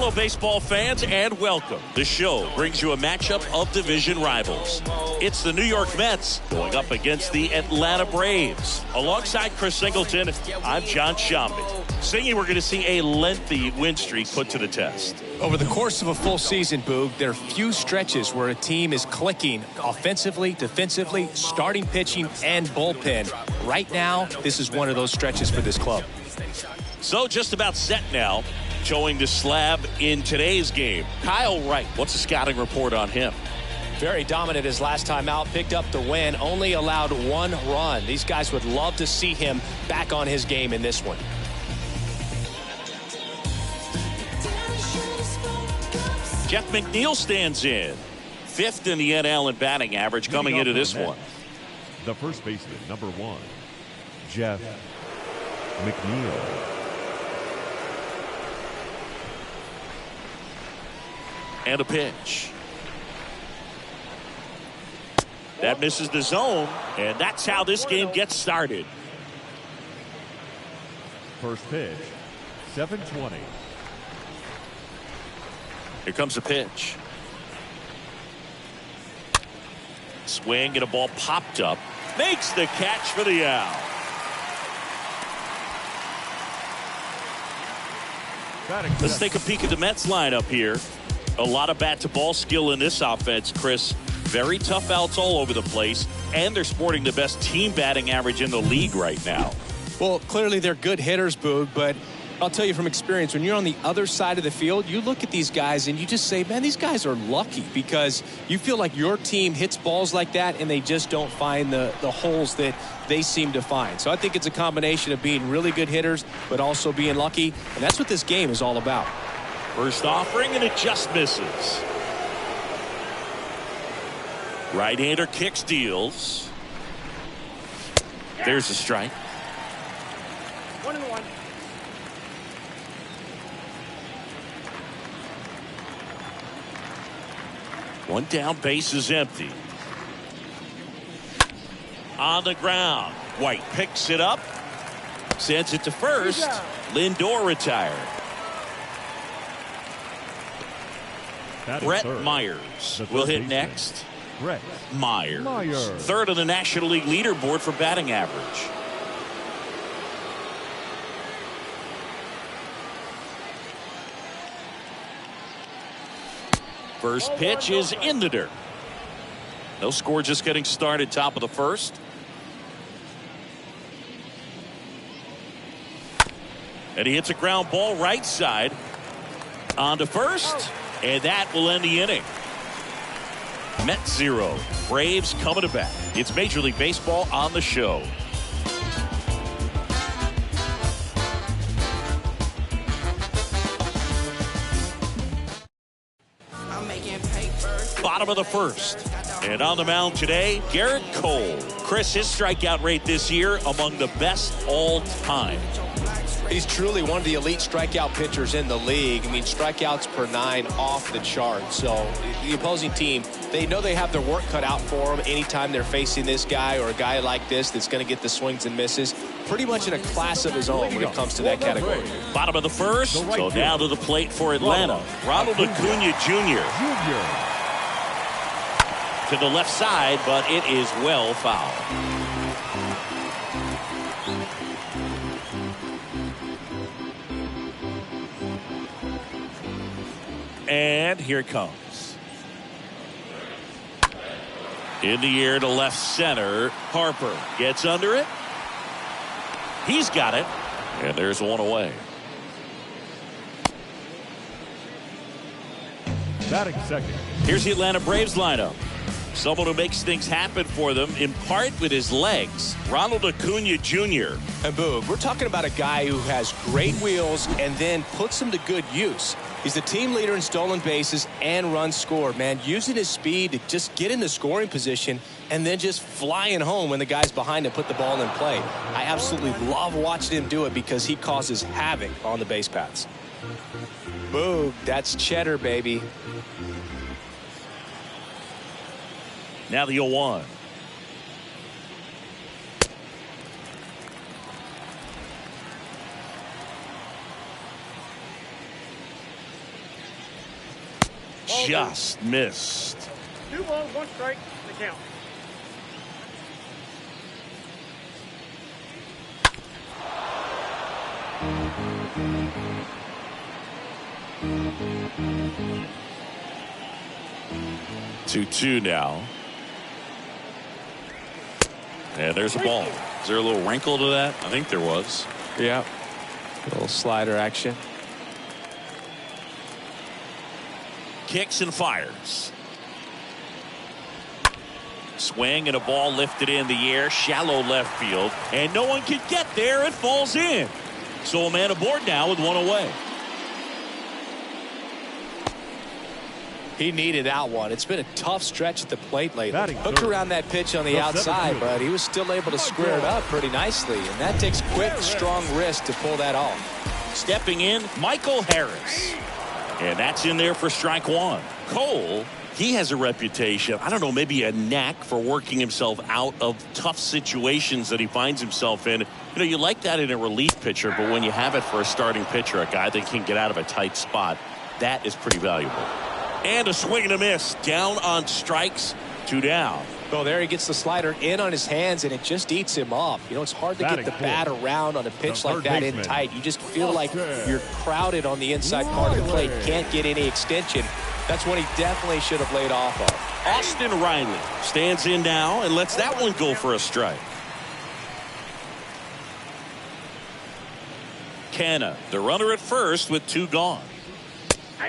Hello, baseball fans, and welcome. The show brings you a matchup of division rivals. It's the New York Mets going up against the Atlanta Braves. Alongside Chris Singleton, I'm John Shambi. Singing, we're going to see a lengthy win streak put to the test. Over the course of a full season, Boog, there are few stretches where a team is clicking offensively, defensively, starting pitching, and bullpen. Right now, this is one of those stretches for this club. So just about set now. Showing the slab in today's game. Kyle Wright, what's the scouting report on him? Very dominant his last time out, picked up the win, only allowed one run. These guys would love to see him back on his game in this one. Jeff McNeil stands in. 5th in the NL in batting average coming into this one. The first baseman, number 1, Jeff McNeil. And a pitch. That misses the zone, and that's how this game gets started. First pitch, 7:20. Here comes the pitch. Swing and a ball popped up. Makes the catch for the out. Let's take a peek at the Mets lineup here. A lot of bat-to-ball skill in this offense, Chris. Very tough outs all over the place, and they're sporting the best team batting average in the league right now. Well, clearly they're good hitters, Boog, but I'll tell you from experience, when you're on the other side of the field, you look at these guys and you just say, man, these guys are lucky, because you feel like your team hits balls like that and they just don't find the holes that they seem to find. So I think it's a combination of being really good hitters, but also being lucky, and that's what this game is all about. First offering, and it just misses. Right-hander kicks, deals. There's a strike. 1-1. One down, base is empty. On the ground. White picks it up. Sends it to first. Lindor retired. Brett Myers will hit next. Brett Myers. Third on the National League leaderboard for batting average. First pitch is in the dirt. No score, just getting started, top of the first. And he hits a ground ball right side. On to first. And that will end the inning. Mets 0. Braves coming to bat. It's Major League Baseball on the show. Bottom of the first. And on the mound today, Garrett Cole. Chris, his strikeout rate this year among the best all time. He's truly one of the elite strikeout pitchers in the league. I mean, strikeouts per 9 off the chart. So the opposing team, they know they have their work cut out for them anytime they're facing this guy or a guy like this that's going to get the swings and misses. Pretty much in a class of his own when it comes to that category. Bottom of the first. So now to the plate for Atlanta. Ronald Acuna Jr. To the left side, but it is well fouled. And here it comes. In the air to left center. Harper gets under it. He's got it. And there's one away. Batting second. Here's the Atlanta Braves lineup. Someone who makes things happen for them, in part with his legs. Ronald Acuna Jr. And Boog, we're talking about a guy who has great wheels and then puts them to good use. He's the team leader in stolen bases and runs scored, man. Using his speed to just get in the scoring position and then just flying home when the guys behind him put the ball in play. I absolutely love watching him do it because he causes havoc on the base paths. Boog, that's cheddar, baby. Now the 0-1. just missed. 2 balls, 1 strike, the count. Two now. And there's a ball. Is there a little wrinkle to that? I think there was. Yeah. A little slider action. Kicks and fires. Swing and a ball lifted in the air, shallow left field, and no one can get there. It falls in. So a man aboard now with 1 away. He needed that one. It's been a tough stretch at the plate lately. Hooked third. around that pitch on the outside, but he was still able to square it up pretty nicely, and that takes quick, strong wrist to pull that off. Stepping in, Michael Harris. And that's in there for strike 1. Cole, he has a reputation, I don't know, maybe a knack for working himself out of tough situations that he finds himself in. You know, you like that in a relief pitcher, but when you have it for a starting pitcher, a guy that can get out of a tight spot, that is pretty valuable. And a swing and a miss. Down on strikes, 2 down. Well, there he gets the slider in on his hands, and it just eats him up. You know, it's hard to get the bat around on a pitch like that in tight. You just feel like you're crowded on the inside part of the plate. Can't get any extension. That's what he definitely should have laid off of. Austin Riley stands in now and lets that one go for a strike. Canna, the runner at first with 2 gone.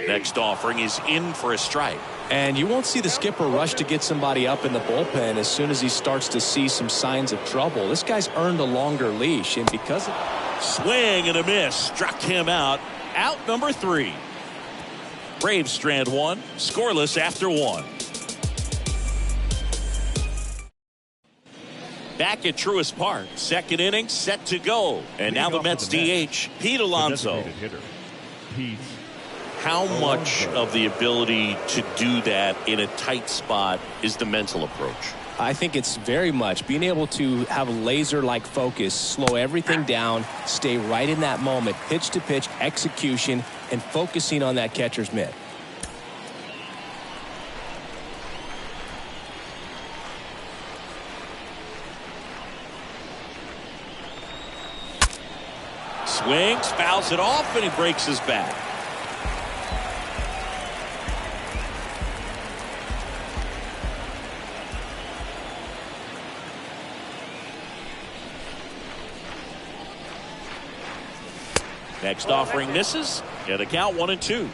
Next offering is in for a strike. And you won't see the skipper rush to get somebody up in the bullpen as soon as he starts to see some signs of trouble. This guy's earned a longer leash, and because of... Swing and a miss. Struck him out. Out number 3. Braves strand 1. Scoreless after 1. Back at Truist Park. Second inning set to go. And now the Mets DH, Pete Alonso. Pete. How much of the ability to do that in a tight spot is the mental approach? I think it's very much being able to have a laser-like focus, slow everything down, stay right in that moment, pitch-to-pitch execution, and focusing on that catcher's mitt. Swings, fouls it off, and he breaks his back. Next offering misses. Get a count 1-2.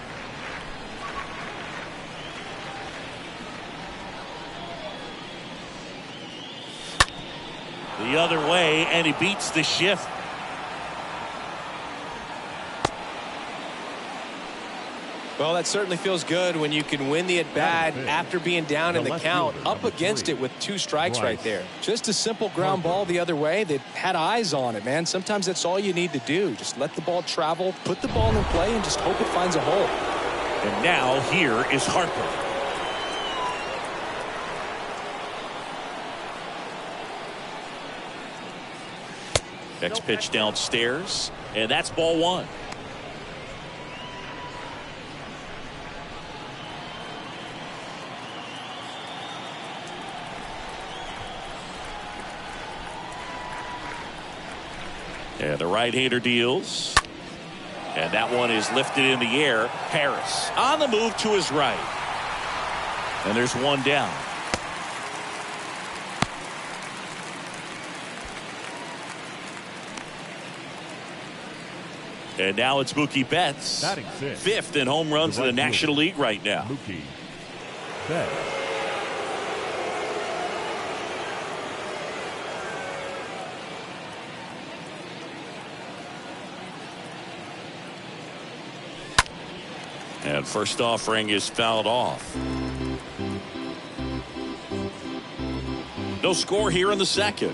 The other way, and he beats the shift. Well, that certainly feels good when you can win the at-bat after being down in the count, up against it with 2 strikes right there. Just a simple ground ball the other way. They had eyes on it, man. Sometimes that's all you need to do. Just let the ball travel, put the ball in play, and just hope it finds a hole. And now here is Harper. Next pitch downstairs, and that's ball 1. And the right-hander deals. And that one is lifted in the air. Harris on the move to his right. And there's 1 down. And now it's Mookie Betts. 5th in home runs in the National League right now. Mookie Betts. And first offering is fouled off. No score here in the second.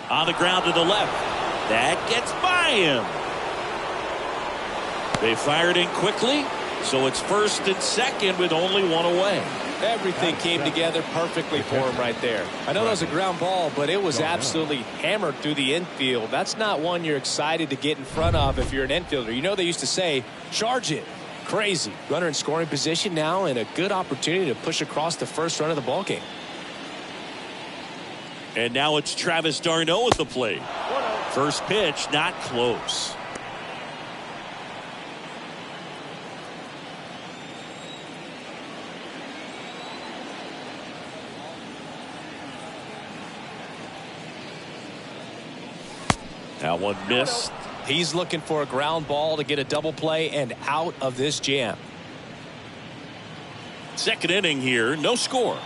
On the ground to the left. That gets by him. They fired in quickly. So it's first and second with only one away. Everything came together perfectly for him right there. I know that was a ground ball, but it was absolutely hammered through the infield. That's not one you're excited to get in front of if you're an infielder. You know they used to say, charge it. Crazy. Runner in scoring position now and a good opportunity to push across the first run of the ballgame. And now it's Travis d'Arnaud at the plate. First pitch, not close. That one missed. He's looking for a ground ball to get a double play and out of this jam. Second inning here, no score.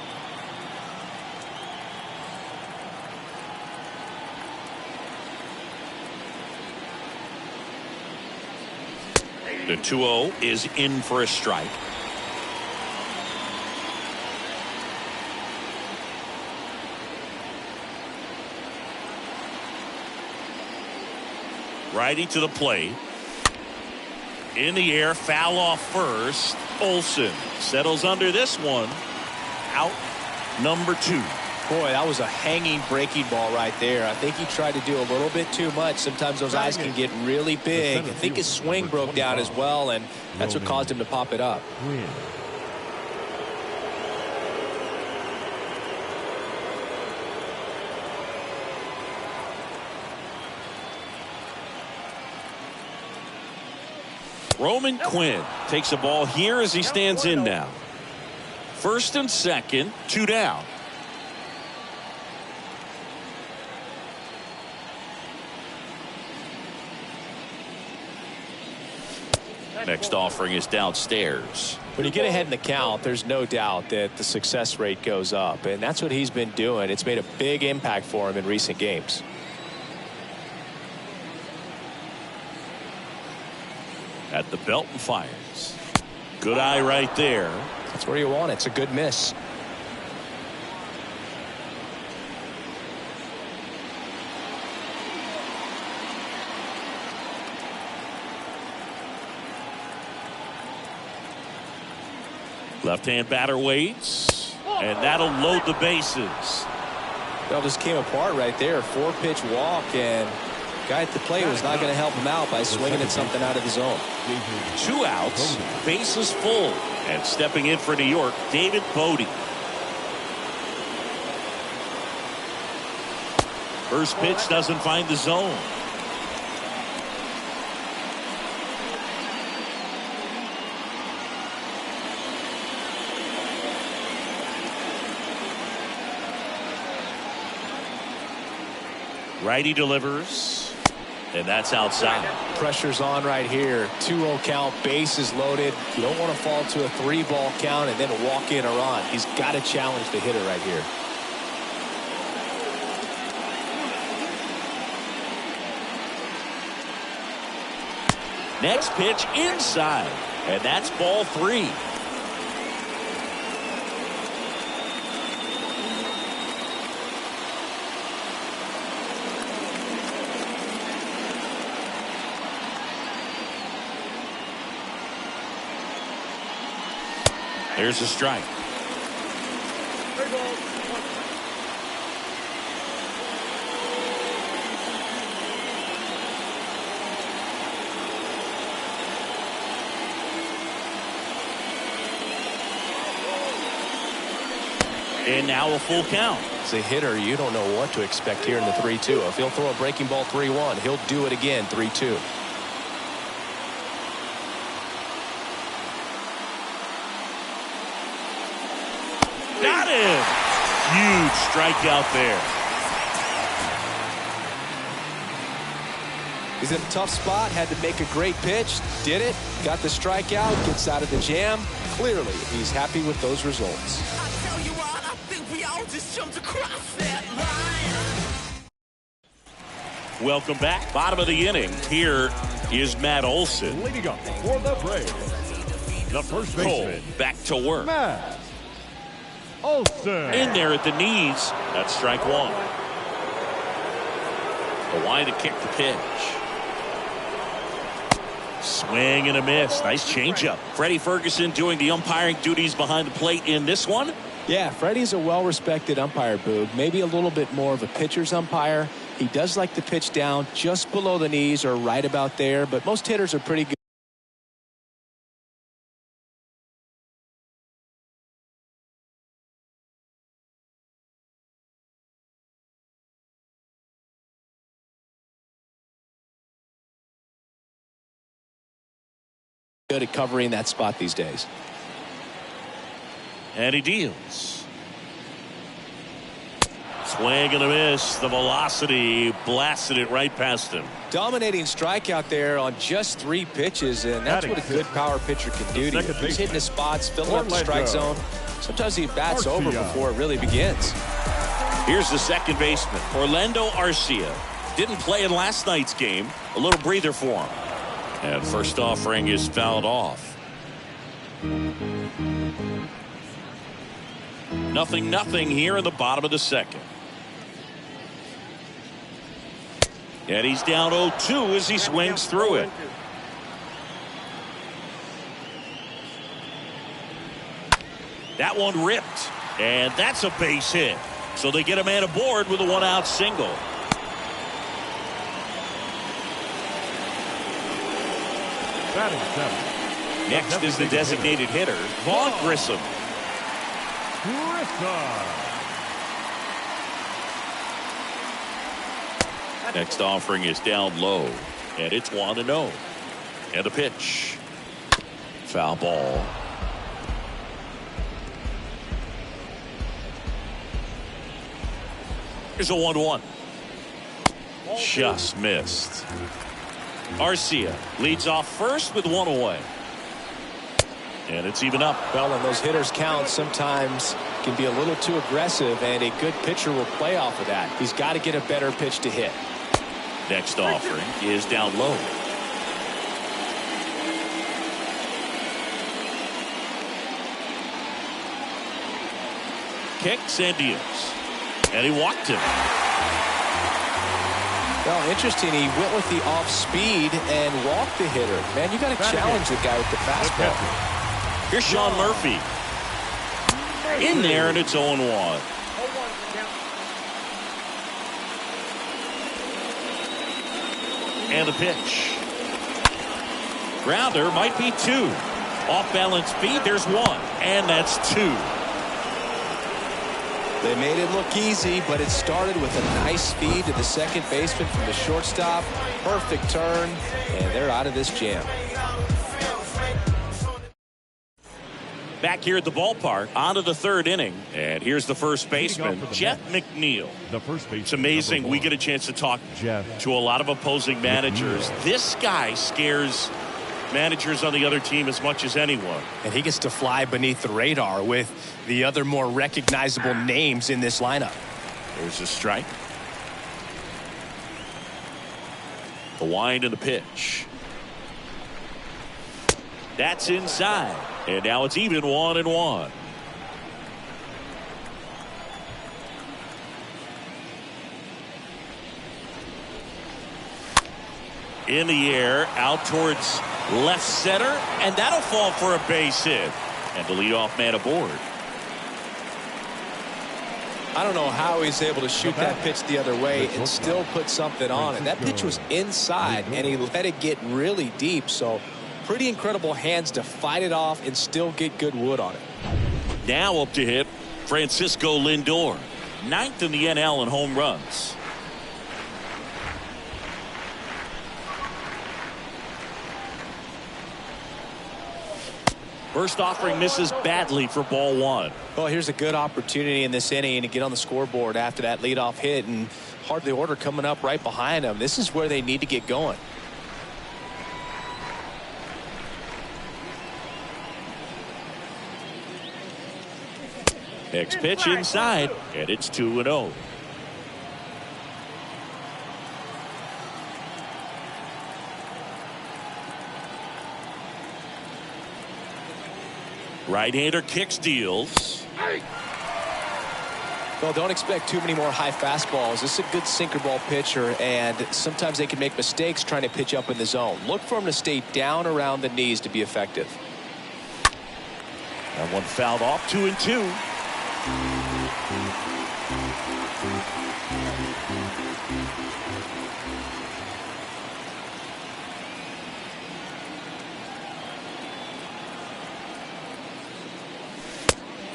The 2-0 is in for a strike. Righty to the plate. In the air, foul off first. Olsen settles under this one. Out number 2. Boy, that was a hanging breaking ball right there. I think he tried to do a little bit too much. Sometimes those eyes can get really big. I think his swing broke down as well, and that's what caused him to pop it up. Roman Quinn takes a ball here as he stands in now. First and second, 2 down. Next offering is downstairs. When you get ahead in the count, there's no doubt that the success rate goes up, and that's what he's been doing. It's made a big impact for him in recent games. At the belt and fires. Good eye right there. That's where you want it. It's a good miss. Left-hand batter waits, and that'll load the bases. Well, just came apart right there. 4-pitch walk, and guy at the plate was not going to help him out by swinging at something out of the zone. 2 outs, bases full, and stepping in for New York, David Bodie. First pitch doesn't find the zone. Righty delivers, and that's outside. Pressure's on right here. 2-0 count, bases loaded. You don't want to fall to a 3-ball count and then walk in a run. He's got to challenge the hitter right here. Next pitch inside, and that's ball 3. There's a strike. And now a full count. As a hitter, you don't know what to expect here in the 3-2. If he'll throw a breaking ball 3-1, he'll do it again 3-2. Got him. Huge strikeout there. He's in a tough spot, had to make a great pitch, did it, got the strikeout, gets out of the jam. Clearly, he's happy with those results. Welcome back. Bottom of the inning. Here is Matt Olson. Leading up for the Braves, the first baseman, back to work. Matt Olson. In there at the knees. That's strike 1. The line to kick the pitch. Swing and a miss. Nice changeup. Freddie Ferguson doing the umpiring duties behind the plate in this one. Yeah, Freddie's a well-respected umpire, Boog. Maybe a little bit more of a pitcher's umpire. He does like to pitch down just below the knees or right about there, but most hitters are pretty good. Good at covering that spot these days. And he deals. Swing and a miss. The velocity blasted it right past him. Dominating strikeout there on just 3 pitches, and that's what a good power pitcher can do to you. He's hitting his spots, filling up the strike zone. Sometimes he bats over before it really begins. Here's the second baseman, Orlando Arcia. Didn't play in last night's game. A little breather for him. And first offering is fouled off. 0-0 here in the bottom of the second. And he's down 0-2 as he swings through it. That one ripped. And that's a base hit. So they get a man aboard with a 1-out single. Next is the designated hitter, Vaughn Grissom. Next offering is down low, and it's 1-0. And a pitch. Foul ball. Here's a 1-1. Just missed. Arcia leads off first with 1 away. And it's even up. Well, and those hitters count sometimes can be a little too aggressive, and a good pitcher will play off of that. He's got to get a better pitch to hit. Next offering is down low. Kicks and deals. And he walked him. Well, interesting. He went with the off speed and walked the hitter. Man, you got to challenge the guy with the fastball. Here's Sean Murphy. In there, and it's 0-1. And the pitch. Grounder might be 2. Off balance speed, there's 1. And that's 2. They made it look easy, but it started with a nice feed to the second baseman from the shortstop. Perfect turn, and they're out of this jam. Back here at the ballpark, on to the third inning. And here's the first baseman, Jeff McNeil. It's amazing we get a chance to talk to a lot of opposing managers. This guy scares managers on the other team as much as anyone. And he gets to fly beneath the radar with the other more recognizable names in this lineup. There's a strike. The wind and the pitch. That's inside. And now it's even 1-1. In the air, out towards left center, and that'll fall for a base hit. And the leadoff man aboard. I don't know how he's able to shoot that pitch the other way and still put something on it. That pitch was inside, and he let it get really deep. So pretty incredible hands to fight it off and still get good wood on it. Now up to hit Francisco Lindor, 9th in the NL in home runs. First offering misses badly for ball 1. Well, here's a good opportunity in this inning to get on the scoreboard after that leadoff hit, and hardly order coming up right behind them. This is where they need to get going. Next pitch inside, and it's 2-0. Right-hander kicks, deals. Well, don't expect too many more high fastballs. This is a good sinker ball pitcher, and sometimes they can make mistakes trying to pitch up in the zone. Look for him to stay down around the knees to be effective. That one fouled off, 2-2.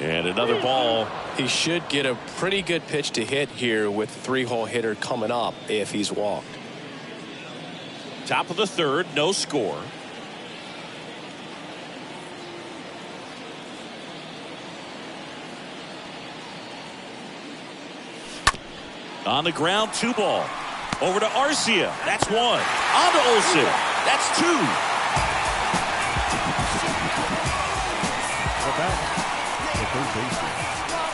And another ball. He should get a pretty good pitch to hit here with the 3-hole hitter coming up if he's walked. Top of the third, no score. On the ground, 2 ball. Over to Arcia. That's 1. On to Olsen. That's 2. The batter, the third baseman,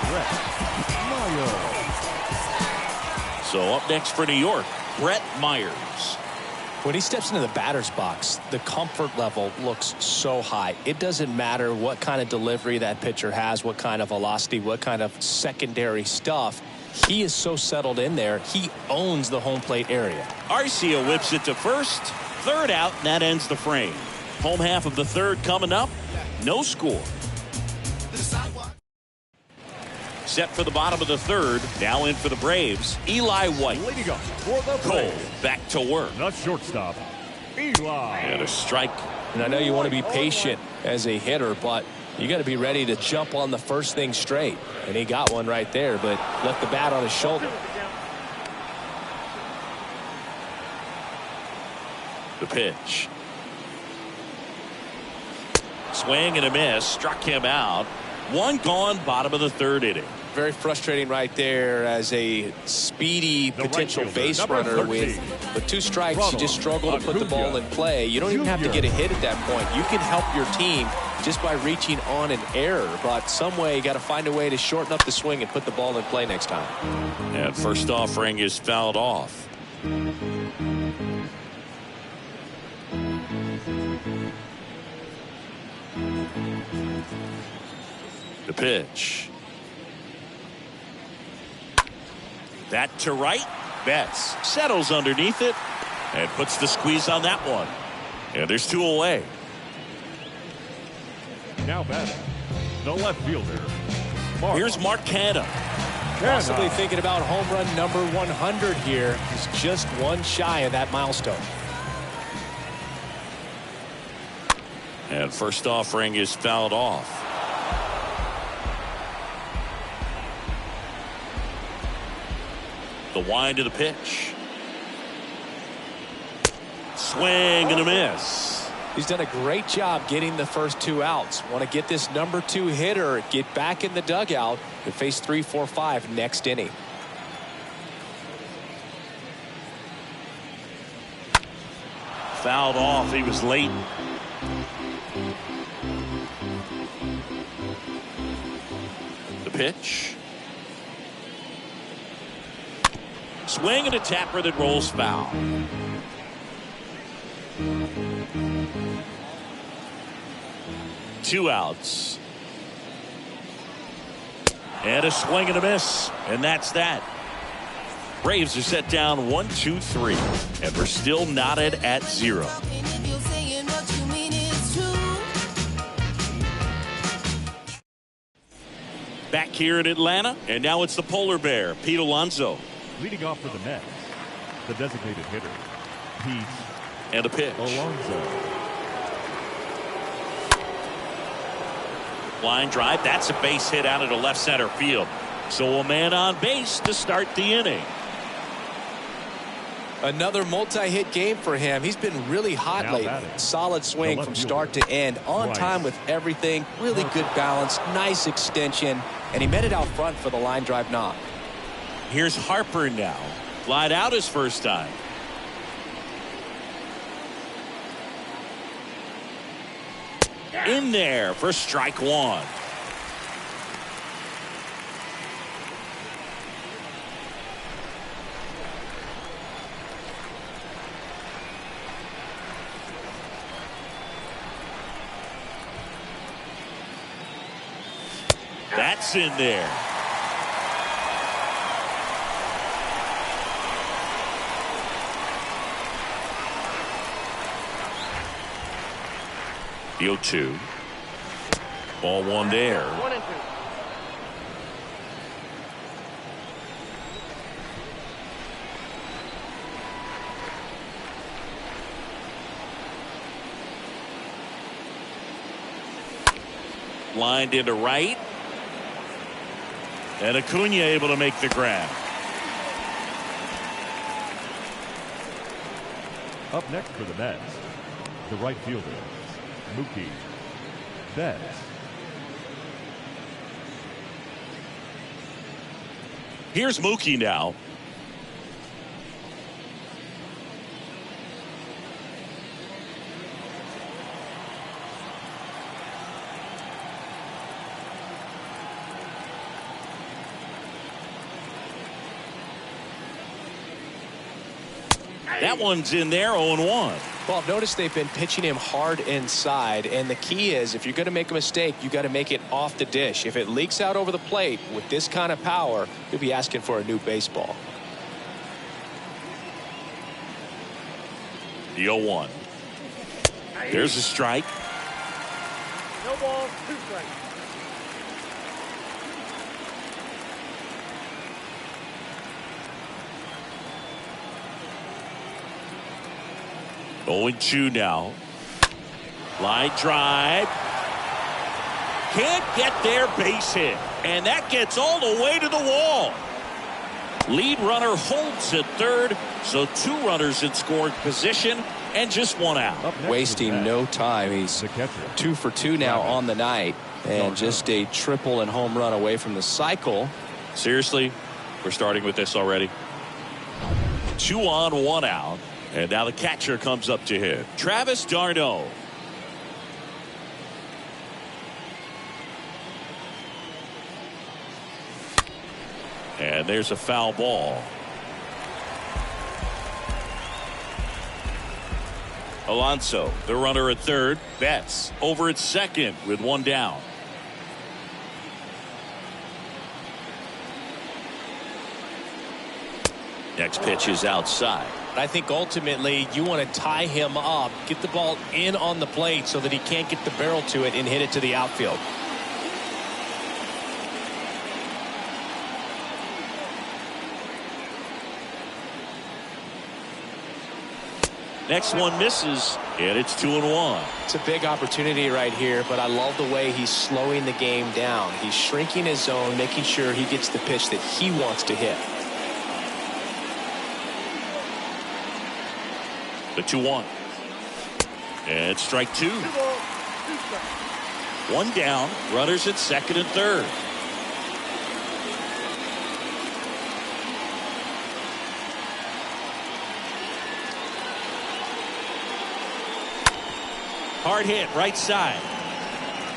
Brett Myers. So up next for New York, Brett Myers. When he steps into the batter's box, the comfort level looks so high. It doesn't matter what kind of delivery that pitcher has, what kind of velocity, what kind of secondary stuff. He is so settled in there. He owns the home plate area. Arcia whips it to first. Third out, and that ends the frame. Home half of the third coming up. No score. Set for the bottom of the third. Now in for the Braves, Eli White. Leading up for the Cole Braves, back to work. the shortstop, Eli. And a strike. And I know you want to be patient as a hitter, but you got to be ready to jump on the first thing straight. And he got one right there, but left the bat on his shoulder. The pitch. Swing and a miss. Struck him out. 1 gone, bottom of the third inning. Very frustrating right there as a speedy potential right base fielder, runner number with 13, two strikes. You just struggle to put the Acuña ball in play. You don't even have to Jr. get a hit at that point. You can help your team just by reaching on an error. But some way you got to find a way to shorten up the swing and put the ball in play next time. And first offering is fouled off. The pitch. That to right. Betts settles underneath it and puts the squeeze on that one. And there's 2 away. Now batting, the left fielder, Mark. Here's Mark Canha. Possibly thinking about home run number 100 here. He's just 1 shy of that milestone. And first offering is fouled off. The wind of the pitch. Swing and a miss. He's done a great job getting the first 2 outs. Want to get this number 2 hitter, get back in the dugout and face 3, 4, 5 next inning. Fouled off. He was late. The pitch. Swing and a tapper that rolls foul. Two outs. And a swing and a miss. And that's that. Braves are set down 1-2-3. And we're still knotted at 0. Back here in Atlanta. And now it's the polar bear, Pete Alonso. Leading off for the Mets, the designated hitter, Pete And a pitch. Alonso. Line drive. That's a base hit out into left center field. So a man on base to start the inning. Another multi-hit game for him. He's been really hot Now lately. batting, Solid swing the from left start fielder, to end. On Bryce time with everything. Really good balance. Nice extension. And he met it out front for the line drive knock. Here's Harper now. Flied out his first time. In there for strike 1. That's in there. The 0-2. Ball one there. 1-2. Lined into right. And Acuna able to make the grab. Up next for the Mets, the right fielder, Mookie Betts. Here's Mookie now. That one's in there, 0-1. Well, notice they've been pitching him hard inside, and the key is if you're going to make a mistake, you got to make it off the dish. If it leaks out over the plate with this kind of power, you'll be asking for a new baseball. The 0-1. There's a strike. No balls, 2 strikes. Oh, 0-2 now. Line drive. Can't get their base hit. And that gets all the way to the wall. Lead runner holds at third. So 2 runners in scoring position and just 1 out. Wasting no time. He's 2 for 2 now on the night. And just a triple and home run away from the cycle. Seriously, we're starting with this already. 2 on, 1 out. And now the catcher comes up to hit. Travis d'Arnaud. And there's a foul ball. Alonso, the runner at third. Betts over at second with 1 down. Next pitch is outside. I think ultimately you want to tie him up, get the ball in on the plate so that he can't get the barrel to it and hit it to the outfield. Next one misses, and it's 2-1. It's a big opportunity right here, but I love the way he's slowing the game down. He's shrinking his zone, making sure he gets the pitch that he wants to hit. The 2-1. And strike 2. 2 balls, 2 strikes. 1 down. Runners at second and third. Hard hit right side.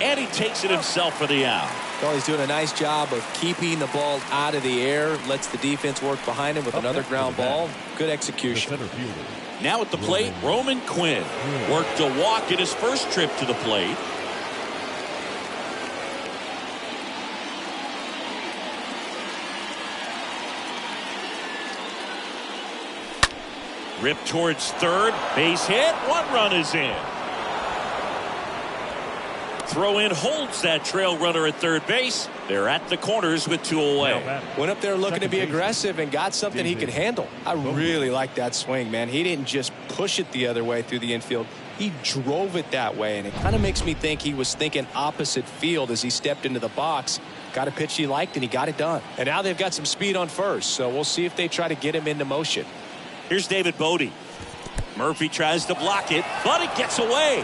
And he takes it himself for the out. Well, he's doing a nice job of keeping the ball out of the air. Lets the defense work behind him with another ground ball. Good execution. Now at the plate, Roman Quinn worked a walk in his first trip to the plate. Ripped towards third, base hit, 1 run is in. Throw in holds that trail runner at third base. They're at the corners with 2 away. Went up there looking to be aggressive and got something he could handle. I really like that swing, man. He didn't just push it the other way through the infield. He drove it that way, and it kind of makes me think he was thinking opposite field as he stepped into the box. Got a pitch he liked, and he got it done. And now they've got some speed on first, so we'll see if they try to get him into motion. Here's David Bodie. Murphy tries to block it, but it gets away.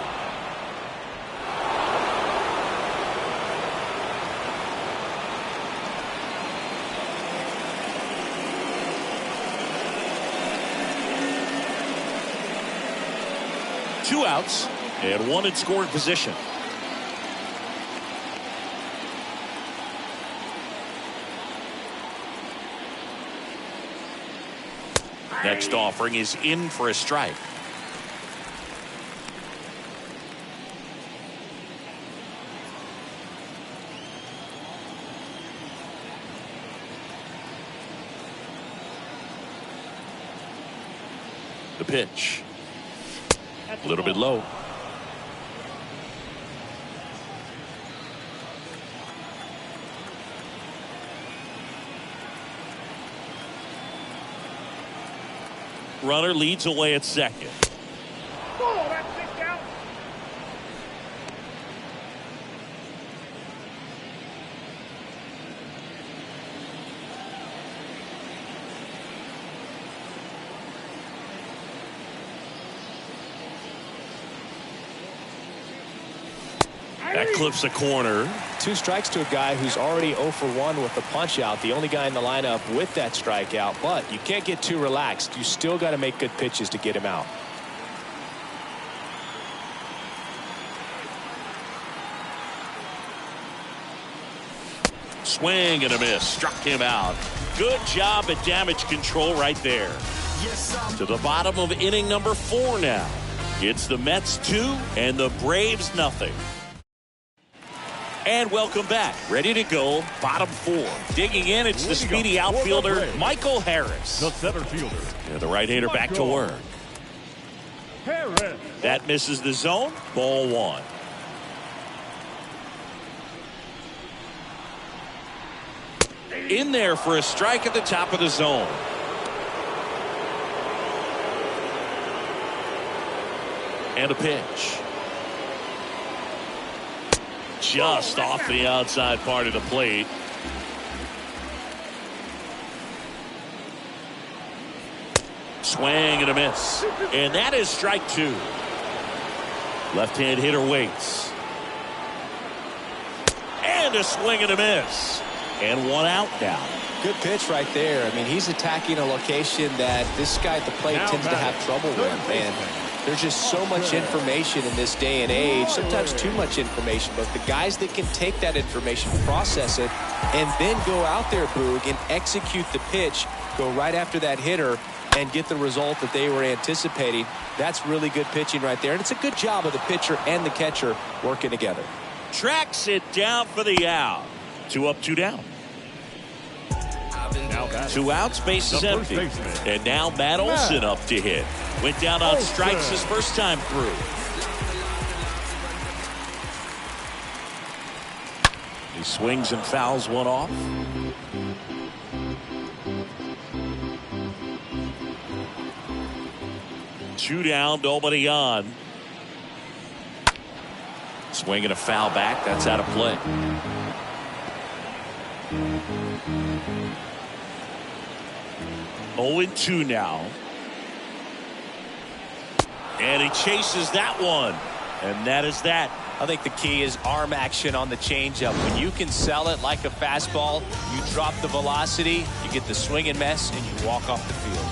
Two outs and 1 in scoring position. Next offering is in for a strike. The pitch. A little bit low. runner leads away at second. Oh, that's 6 out. That clips a corner. 2 strikes to a guy who's already 0 for 1 with the punch out. The only guy in the lineup with that strikeout. But you can't get too relaxed. You still got to make good pitches to get him out. Swing and a miss. Struck him out. Good job at damage control right there. To the bottom of inning number 4 now. It's the Mets 2 and the Braves nothing. And welcome back. Ready to go. Bottom 4. Digging in, it's the speedy outfielder, Michael Harris. The center fielder. And the right-hander back to work. Harris. That misses the zone. Ball 1. In there for a strike at the top of the zone. And a pitch. Just off the outside part of the plate. Swing and a miss. And that is strike 2. Left-hand hitter waits. And a swing and a miss. And 1 out now. Good pitch right there. I mean, he's attacking a location that this guy at the plate tends to have trouble with. And there's just so much information in this day and age, sometimes too much information, but the guys that can take that information, process it, and then go out there, Boog, and execute the pitch, go right after that hitter, and get the result that they were anticipating, that's really good pitching right there. And it's a good job of the pitcher and the catcher working together. Tracks it down for the out. 2 up, 2 down. 2 outs, base is empty. And now Matt Olson up to hit. Went down on strikes his first time through. He swings and fouls 1 off. Two down, nobody on. Swing and a foul back. That's out of play. Oh and 2 now. And he chases that one. And that is that. I think the key is arm action on the changeup. When you can sell it like a fastball, you drop the velocity, you get the swing and miss, and you walk off the field.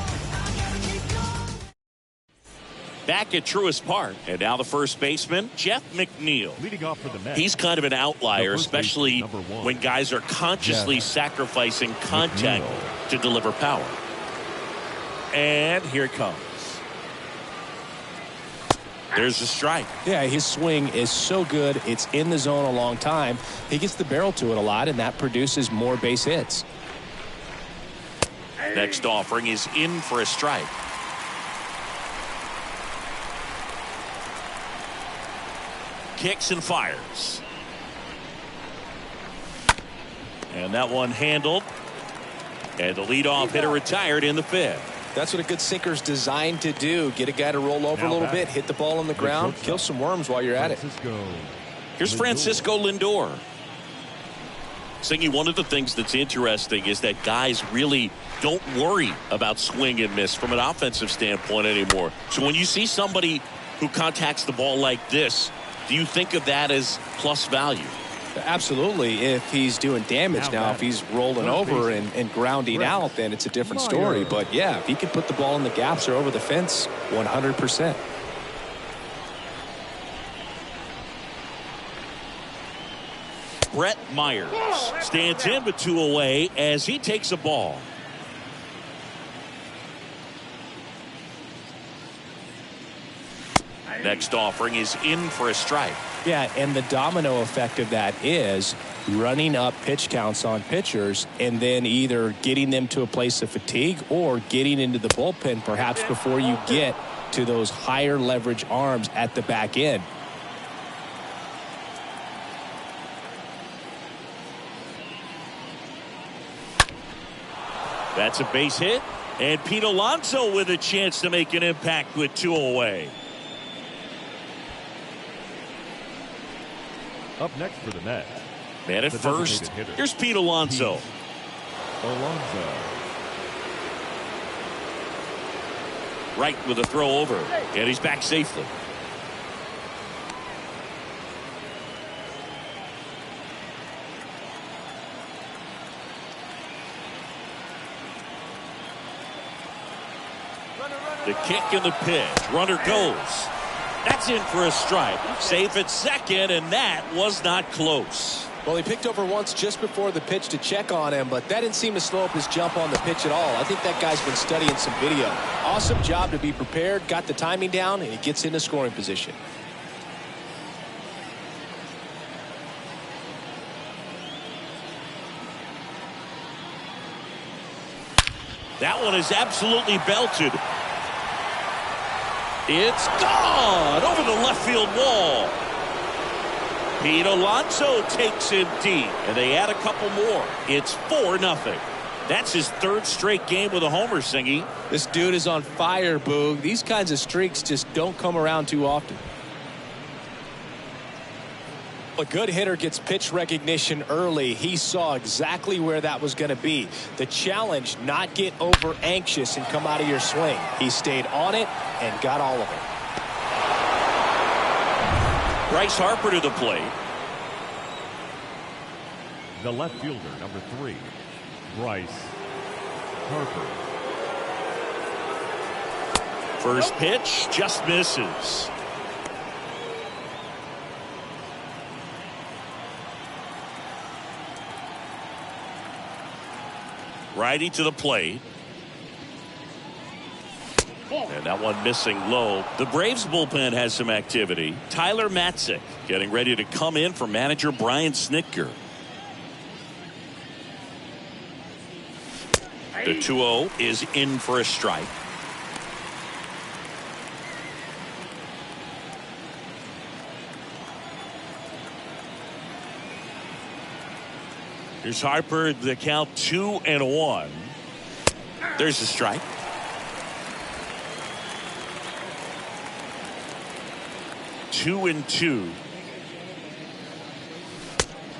Back at Truist Park. And now the first baseman, Jeff McNeil. Leading off for the Mets. He's kind of an outlier, especially when guys are consciously sacrificing contact to deliver power. And here it comes. There's a strike. Yeah, his swing is so good. It's in the zone a long time. He gets the barrel to it a lot, and that produces more base hits. Next offering is in for a strike. Kicks and fires. And that one handled. And the leadoff hitter retired in the 5th. That's what a good sinker's designed to do. Get a guy to roll over a little bit, hit the ball on the ground, kill some worms while you're at it. Here's Francisco Lindor. Singy, one of the things that's interesting is that guys really don't worry about swing and miss from an offensive standpoint anymore. So when you see somebody who contacts the ball like this, do you think of that as plus value? Absolutely. If he's doing damage now, if he's rolling over and grounding out, then it's a different story. But yeah, if he can put the ball in the gaps or over the fence, 100%. Brett Myers stands in with 2 away as he takes a ball. Next offering is in for a strike. Yeah, and the domino effect of that is running up pitch counts on pitchers and then either getting them to a place of fatigue or getting into the bullpen perhaps before you get to those higher leverage arms at the back end. That's a base hit, And Pete Alonso with a chance to make an impact with 2 away. Up next for the Mets. Man at the first. designated hitter, Here's Pete Alonso. Alonso. Right with a throw over. And he's back safely. The kick and the pitch. Runner goes. That's in for a strike. Safe at second, and that was not close. Well, he picked over once just before the pitch to check on him, but that didn't seem to slow up his jump on the pitch at all. I think that guy's been studying some video. Awesome job to be prepared, got the timing down, and he gets into scoring position. That one is absolutely belted. It's gone over the left field wall. Pete Alonso takes him deep, and they add a couple more. It's 4-0. That's his 3rd straight game with a homer, Singy. This dude is on fire, Boog. These kinds of streaks just don't come around too often. A good hitter gets pitch recognition early. He saw exactly where that was going to be. The challenge, not get over anxious and come out of your swing. He stayed on it and got all of it. Bryce Harper to the plate. The left fielder, number 3, Bryce Harper. First pitch just misses. Righty to the plate. And that one missing low. The Braves bullpen has some activity. Tyler Matzik getting ready to come in for manager Brian Snitker. The 2-0 is in for a strike. Here's Harper, the count 2-1. There's the strike. Two and 2.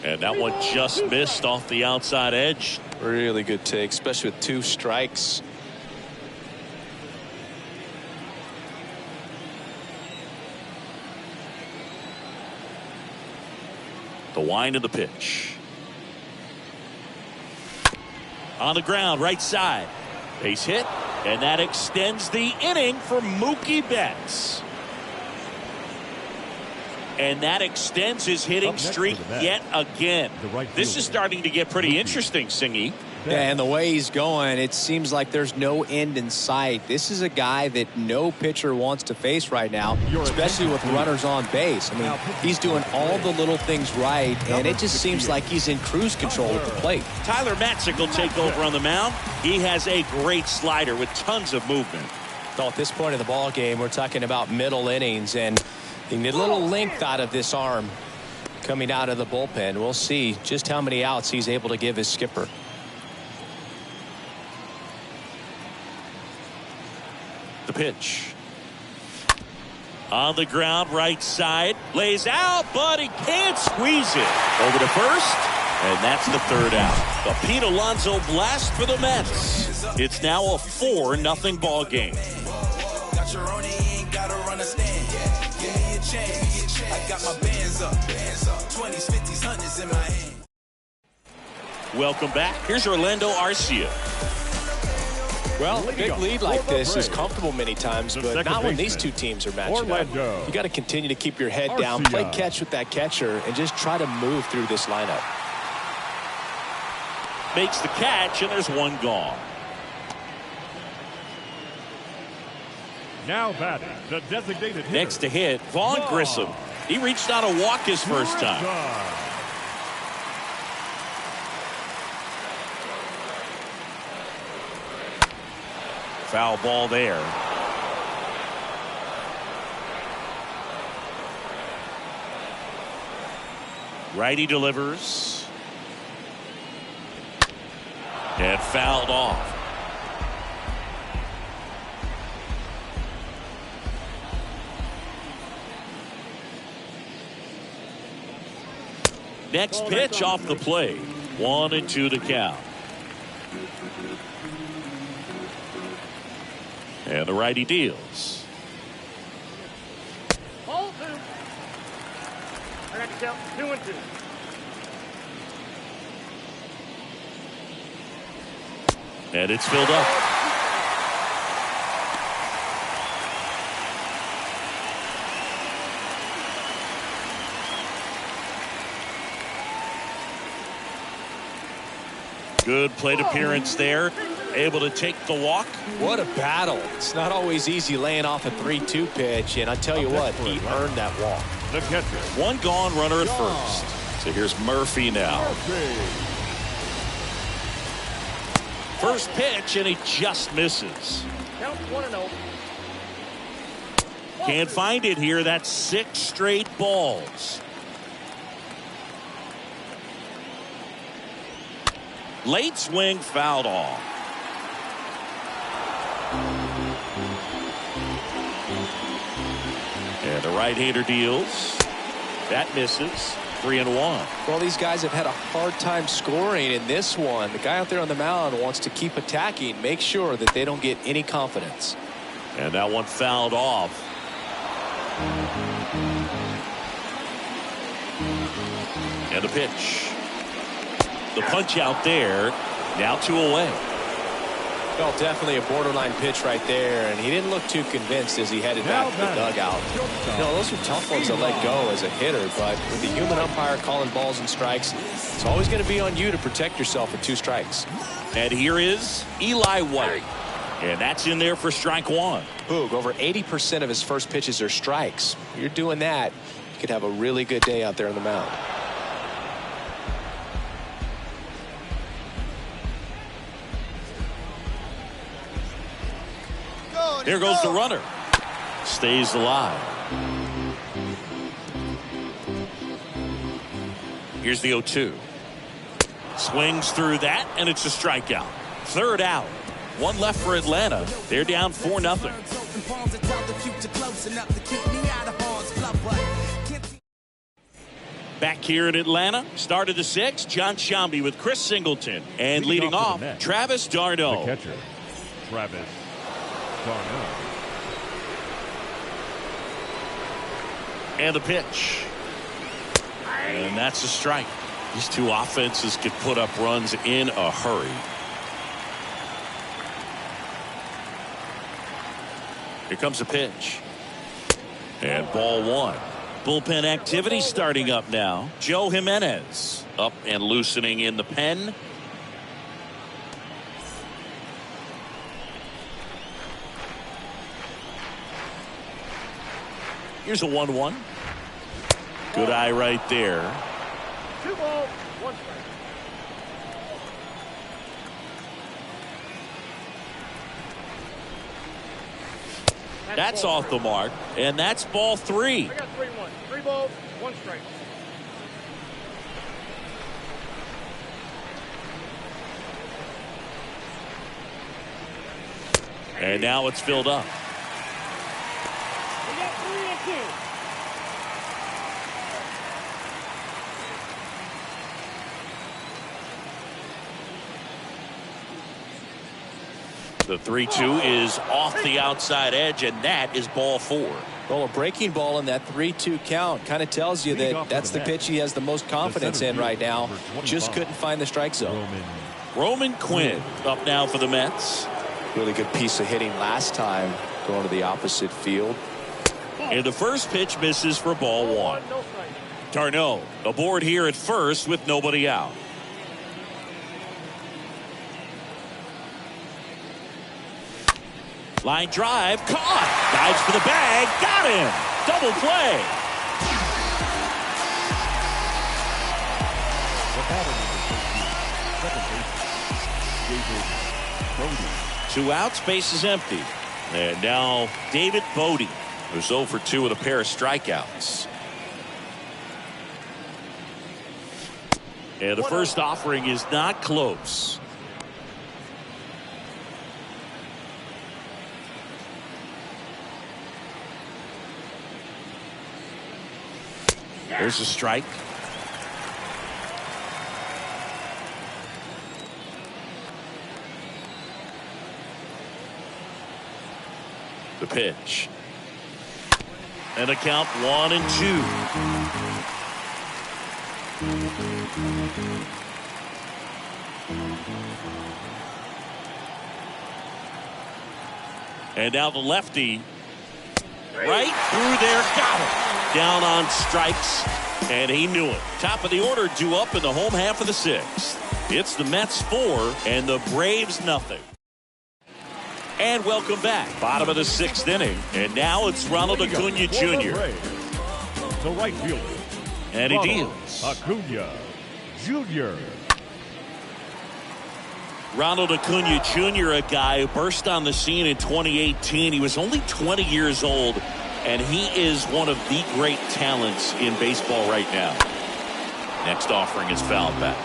And that one just missed off the outside edge. Really good take, especially with 2 strikes. The wind of the pitch. On the ground, right side. Base hit, and that extends the inning for Mookie Betts. And that extends his hitting streak yet again. This is starting to get pretty interesting, Singy. Yeah, and the way he's going, it seems like there's no end in sight. This is a guy that no pitcher wants to face right now, especially with runners on base. I mean, he's doing all the little things right, and it just seems like he's in cruise control at the plate. Tyler Matzik will take over on the mound. He has a great slider with tons of movement. So at this point in the ball game, we're talking about middle innings, and you need a little length out of this arm coming out of the bullpen. We'll see just how many outs he's able to give his skipper. The pitch. On the ground, right side. Lays out, but he can't squeeze it. Over to first, and that's the 3rd out. A Pete Alonso blast for the Mets. It's now a 4-0 ball game. Got your own, ain't gotta run a stand. Give me a chance. I got my bands up. 20s, 50s, 100s in my hand. Welcome back. Here's Orlando Arcia. Well, a big lead like this is comfortable many times, but not when these 2 teams are matching up. You got to continue to keep your head down, play catch with that catcher, and just try to move through this lineup. Makes the catch, and there's one gone. Now batting, the designated hitter. Next to hit, Vaughn Grissom. He reached out a walk his first time. Foul ball there. Righty delivers. And fouled off. Next pitch off the plate. 1-2 to count. And the righty deals. Ball 2. I got to count 2-2. And it's filled up. Good plate appearance there. Able to take the walk. What a battle. It's not always easy laying off a 3-2 pitch, and I tell you what, he earned that walk. The catcher. One gone runner at first. So here's Murphy now. First pitch, and he just misses. Count 1-0. Can't find it here. That's 6 straight balls. Late swing, fouled off. And the right-hander deals. That misses. 3-1. Well, these guys have had a hard time scoring in this one. The guy out there on the mound wants to keep attacking, make sure that they don't get any confidence. And that one fouled off. And a pitch. The punch out there. Now 2 away. Well, definitely a borderline pitch right there, and he didn't look too convinced as he headed back to the dugout. You know, those are tough ones to let go as a hitter, but with the human umpire calling balls and strikes, it's always going to be on you to protect yourself with 2 strikes. And here is Eli White. And that's in there for strike 1. Boog, over 80% of his first pitches are strikes. You're doing that, you could have a really good day out there on the mound. Here goes the runner. Stays alive. Here's the 0-2. Swings through that, and it's a strikeout. 3rd out. 1 left for Atlanta. They're down 4-0. Back here in Atlanta, start of the 6th, John Sciambi with Chris Singleton. And leading off Travis d'Arnaud. The catcher, Travis d'Arnaud. And the pitch. And that's a strike. These 2 offenses could put up runs in a hurry. Here comes a pitch. And ball 1. Bullpen activity starting up now. Joe Jimenez up and loosening in the pen. Here's a 1-1. Good eye right there. 2 balls, 1 strike. That's off the mark, and that's ball 3. I got 3-1. 3 balls, 1 strike. And now it's filled up. We got 3-2. The 3-2 is off the outside edge, and that is ball 4. Well, a breaking ball in that 3-2 count kind of tells you that that's the pitch he has the most confidence in right now. Just couldn't find the strike zone. Roman Quinn up now for the Mets. Really good piece of hitting last time, going to the opposite field. And the first pitch misses for ball 1. No strike. d'Arnaud aboard here at first with nobody out. Line drive, caught. Dives for the bag, got him. Double play. The batter, 2 outs, base is empty. And now David Bodie, who's 0 for 2 with a pair of strikeouts. And the first offering is not close. There's a strike. The pitch. And a count 1-2. And now the lefty. Right through there. Got him. Down on strikes. And he knew it. Top of the order due up in the home half of the sixth. It's the Mets 4 and the Braves nothing. And welcome back. Bottom of the sixth inning. And now it's Ronald Acuna Jr. The right fielder. And he deals. Acuna Jr. Ronald Acuna Jr., a guy who burst on the scene in 2018. He was only 20 years old, and he is one of the great talents in baseball right now. Next offering is fouled back.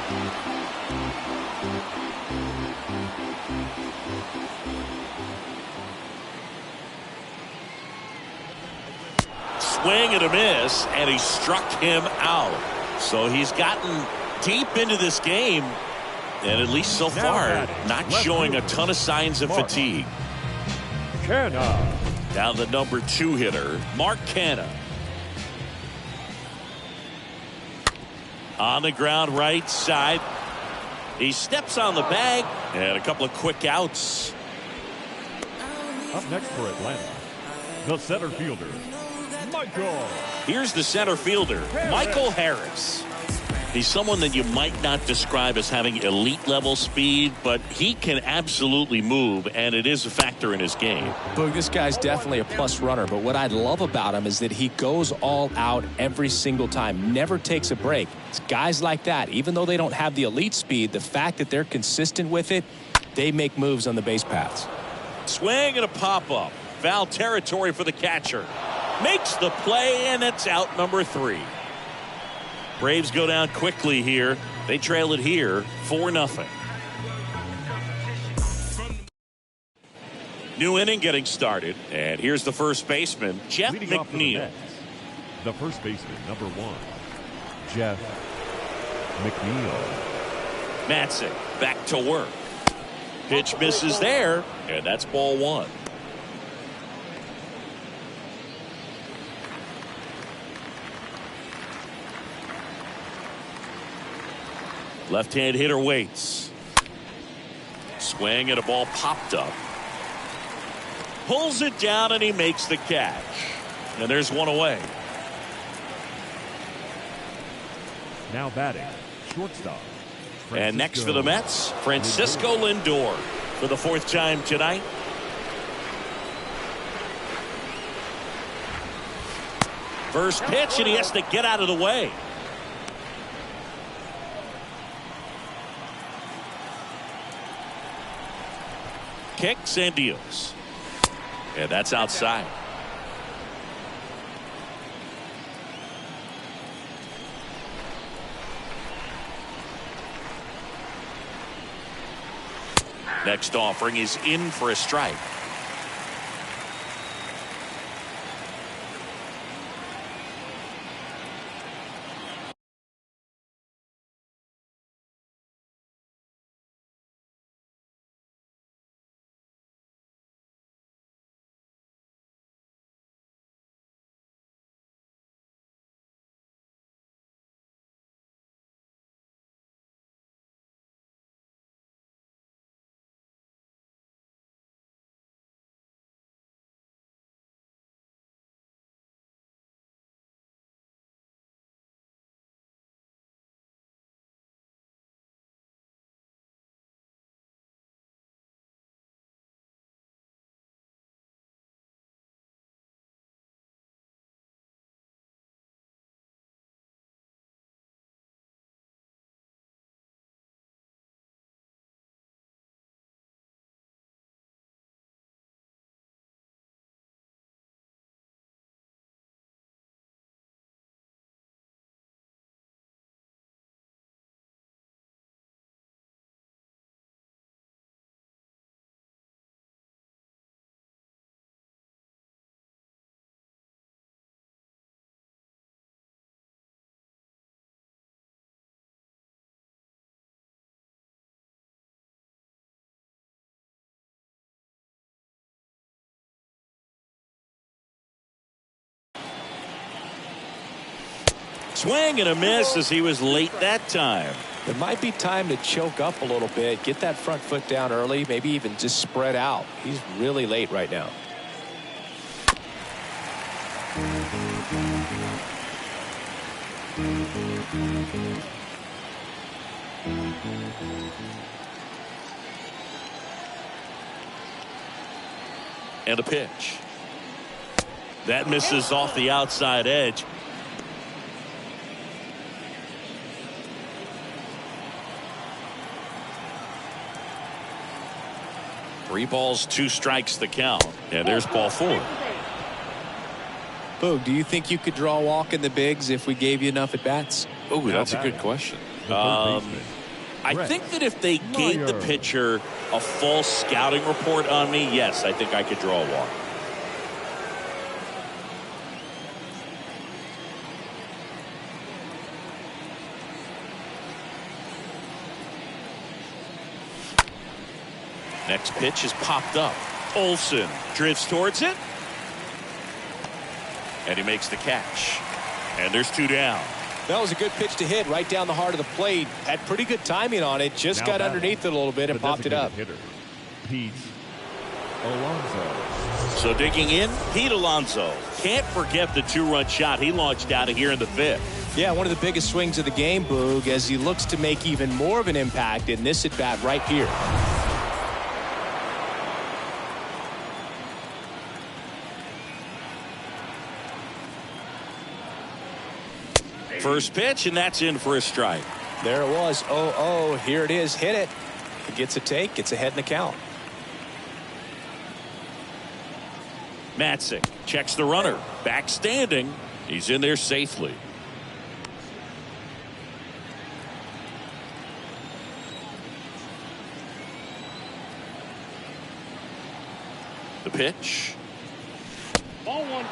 Swing and a miss, and he struck him out. So he's gotten deep into this game, and at least so far, not showing a ton of signs of fatigue. Canna. Now the number 2 hitter, Mark Canna. On the ground right side. He steps on the bag, and a couple of quick outs. Up next for Atlanta, the center fielder, Michael. Here's the center fielder, Michael Harris. He's someone that you might not describe as having elite level speed, but he can absolutely move, and it is a factor in his game. Boog, this guy's definitely a plus runner, but what I love about him is that he goes all out every single time, never takes a break. It's guys like that, even though they don't have the elite speed, the fact that they're consistent with it, they make moves on the base paths. Swing and a pop-up. Foul territory for the catcher. Makes the play, and it's out number 3. Braves go down quickly here. They trail it here 4-0. New inning getting started. And here's the first baseman, Jeff McNeil. The first baseman, number 1, Jeff McNeil. Matzik back to work. Pitch misses there, and that's ball 1. Left-hand hitter waits. Swing and a ball popped up. Pulls it down and he makes the catch. And there's one away. Now batting, shortstop. And next for the Mets, Francisco Lindor for the 4th time tonight. First pitch, and he has to get out of the way. Kicks and deals. And that's outside. Next offering is in for a strike. Swing and a miss as he was late that time. It might be time to choke up a little bit, get that front foot down early, maybe even just spread out. He's really late right now. And a pitch. That misses off the outside edge. Three balls, 2 strikes the count. And there's ball 4. Boog, do you think you could draw a walk in the bigs if we gave you enough at bats? Oh, that's a good question. I think that if they gave the pitcher a full scouting report on me, yes, I think I could draw a walk. Next pitch is popped up. Olsen drifts towards it. And he makes the catch. And there's 2 down. That was a good pitch to hit right down the heart of the plate. Had pretty good timing on it. Just got underneath it a little bit and popped it up. Hitter, Pete Alonso. So digging in, Pete Alonso. Can't forget the 2-run shot he launched out of here in the 5th. Yeah, one of the biggest swings of the game, Boog, as he looks to make even more of an impact in this at bat right here. First pitch, and that's in for a strike. There it was. 0-0. Here it is. Hit it. He gets a take. Gets ahead in the count. Matzik checks the runner. Back standing. He's in there safely. The pitch. Ball 1.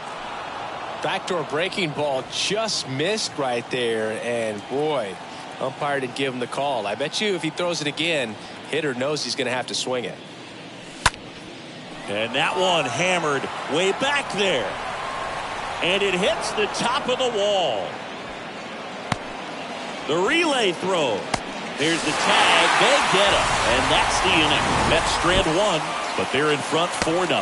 Backdoor breaking ball just missed right there, and boy, umpire didn't give him the call. I bet you if he throws it again, hitter knows he's going to have to swing it. And that one hammered way back there, and it hits the top of the wall. The relay throw. There's the tag. They get him, and that's the inning. Mets strand 1, but they're in front 4-0.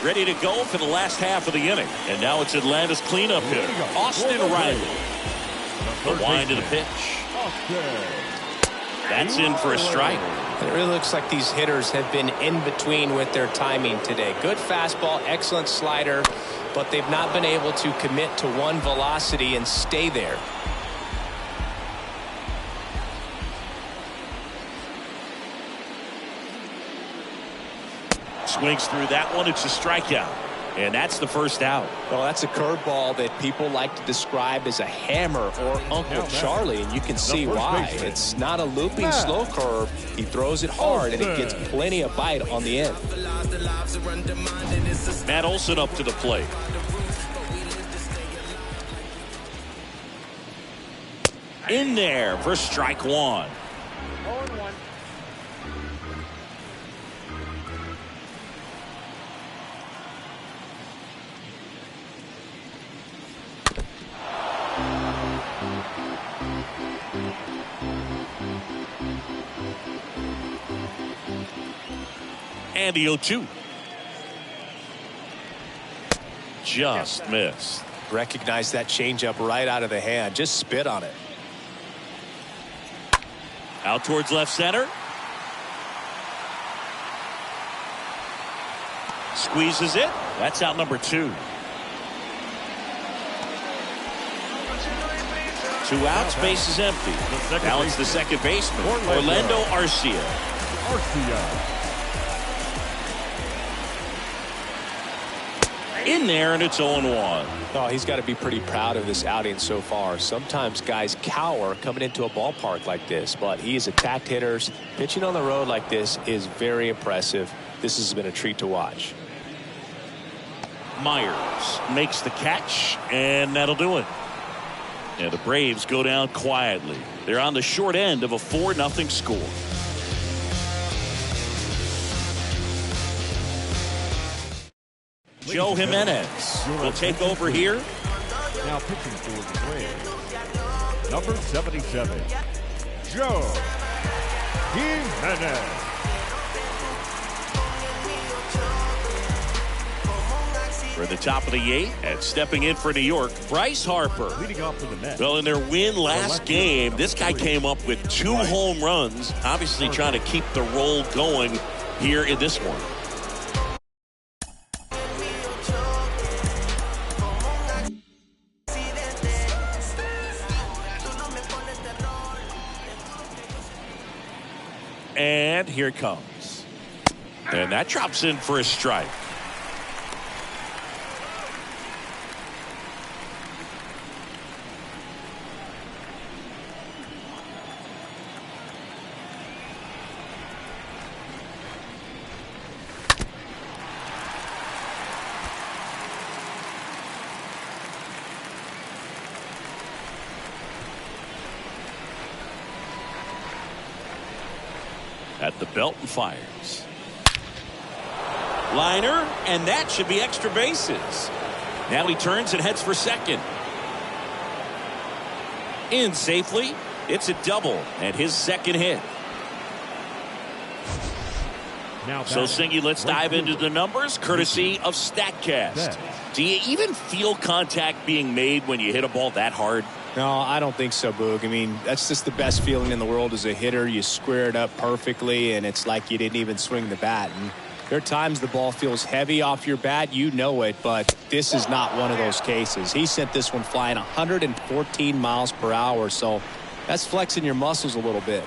Ready to go for the last half of the inning. And now it's Atlanta's cleanup hitter, Austin Riley. The wind of the pitch. That's in for a strike. It really looks like these hitters have been in between with their timing today. Good fastball, excellent slider, but they've not been able to commit to one velocity and stay there. Swings through that one. It's a strikeout. And that's the first out. Well, that's a curveball that people like to describe as a hammer or Uncle Charlie, and you can see why. It's not a looping slow curve. He throws it hard, and it gets plenty of bite on the end. Matt Olson up to the plate. In there for strike 1. 0-1. And the 0-2. Just missed. Recognize that changeup right out of the hand. Just spit on it. Out towards left center. Squeezes it. That's out number 2. 2 outs, base is empty. Now it's the second baseman, Orlando Arcia. In there, and it's 0-1. Oh, he's got to be pretty proud of this outing so far. Sometimes guys cower coming into a ballpark like this, but he's attacked hitters. Pitching on the road like this is very impressive. This has been a treat to watch. Myers makes the catch, and that'll do it. And the Braves go down quietly. They're on the short end of a 4-0 score. Joe Jimenez will take over here. Now pitching for the Braves, number 77, Joe Jimenez. For the top of the 8th, and stepping in for New York, Bryce Harper. Leading off for the Mets. Well, in their win last game, this guy came up with 2 home runs, obviously trying to keep the roll going here in this one. And here it comes. And that drops in for a strike. At the belt and fires. Liner, and that should be extra bases. Now he turns and heads for second. In safely. It's a double and his second hit. So, Singy, let's dive into the numbers courtesy of StatCast. Do you even feel contact being made when you hit a ball that hard? No, I don't think so, Boog. I mean, that's just the best feeling in the world as a hitter. You square it up perfectly, and it's like you didn't even swing the bat. And there are times the ball feels heavy off your bat. You know it, but this is not one of those cases. He sent this one flying 114 miles per hour, so that's flexing your muscles a little bit.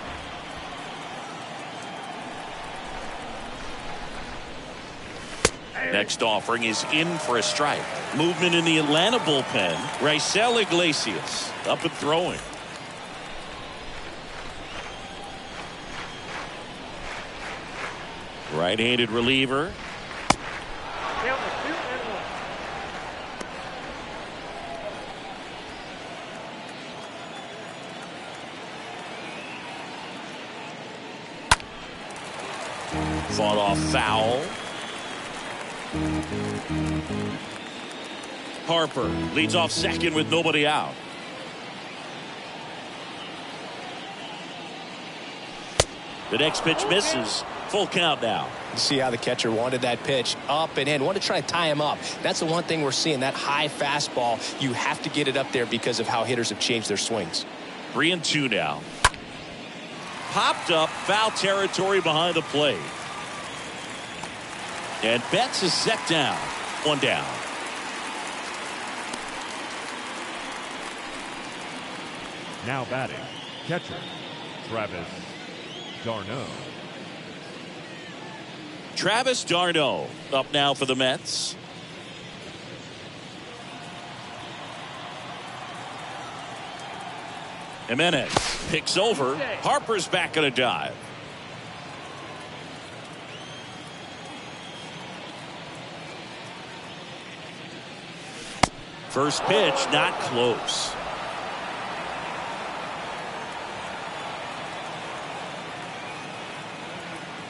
Next offering is in for a strike. Movement in the Atlanta bullpen. Raisel Iglesias up and throwing. Right-handed reliever. Fought off foul. Harper leads off second with nobody out. The next pitch misses. Full count now. You see how the catcher wanted that pitch up and in. Wanted to try to tie him up. That's the one thing we're seeing. That high fastball, you have to get it up there because of how hitters have changed their swings. 3-2 now. Popped up, foul territory behind the plate. And Betts is set down. 1 down. Now batting, catcher, Travis d'Arnaud. Travis d'Arnaud up now for the Mets. Jimenez picks over. Harper's back on a dive. First pitch, not close.